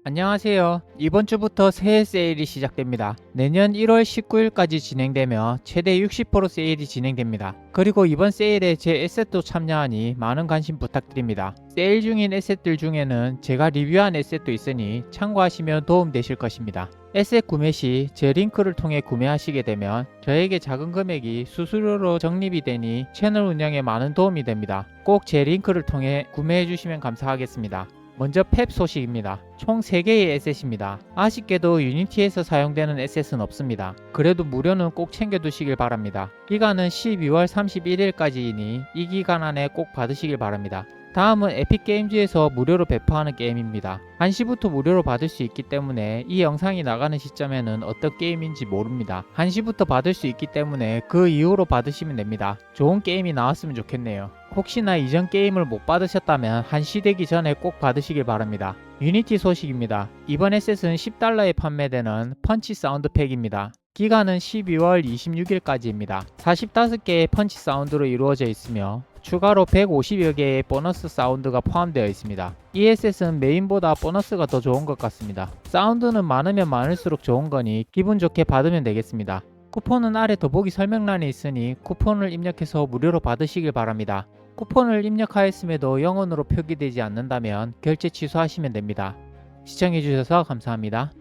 안녕하세요. 이번 주부터 새해 세일이 시작됩니다. 내년 1월 19일까지 진행되며 최대 60% 세일이 진행됩니다. 그리고 이번 세일에 제 에셋도 참여하니 많은 관심 부탁드립니다. 세일 중인 에셋들 중에는 제가 리뷰한 에셋도 있으니 참고하시면 도움되실 것입니다. 에셋 구매 시 제 링크를 통해 구매하시게 되면 저에게 작은 금액이 수수료로 적립이 되니 채널 운영에 많은 도움이 됩니다. 꼭 제 링크를 통해 구매해 주시면 감사하겠습니다. 먼저 펩 소식입니다. 총 3개의 에셋입니다. 아쉽게도 유니티에서 사용되는 에셋은 없습니다. 그래도 무료는 꼭 챙겨두시길 바랍니다. 기간은 12월 31일까지이니 이 기간 안에 꼭 받으시길 바랍니다. 다음은 에픽게임즈에서 무료로 배포하는 게임입니다. 1시부터 무료로 받을 수 있기 때문에 이 영상이 나가는 시점에는 어떤 게임인지 모릅니다. 1시부터 받을 수 있기 때문에 그 이후로 받으시면 됩니다. 좋은 게임이 나왔으면 좋겠네요. 혹시나 이전 게임을 못 받으셨다면 1시 되기 전에 꼭 받으시길 바랍니다. 유니티 소식입니다. 이번 에셋은 $10에 판매되는 펀치 사운드 팩입니다. 기간은 12월 26일까지입니다. 45개의 펀치 사운드로 이루어져 있으며 추가로 150여 개의 보너스 사운드가 포함되어 있습니다. 이 에셋은 메인보다 보너스가 더 좋은 것 같습니다. 사운드는 많으면 많을수록 좋은 거니 기분 좋게 받으면 되겠습니다. 쿠폰은 아래 더보기 설명란에 있으니 쿠폰을 입력해서 무료로 받으시길 바랍니다. 쿠폰을 입력하였음에도 영원으로 표기되지 않는다면 결제 취소하시면 됩니다. 시청해주셔서 감사합니다.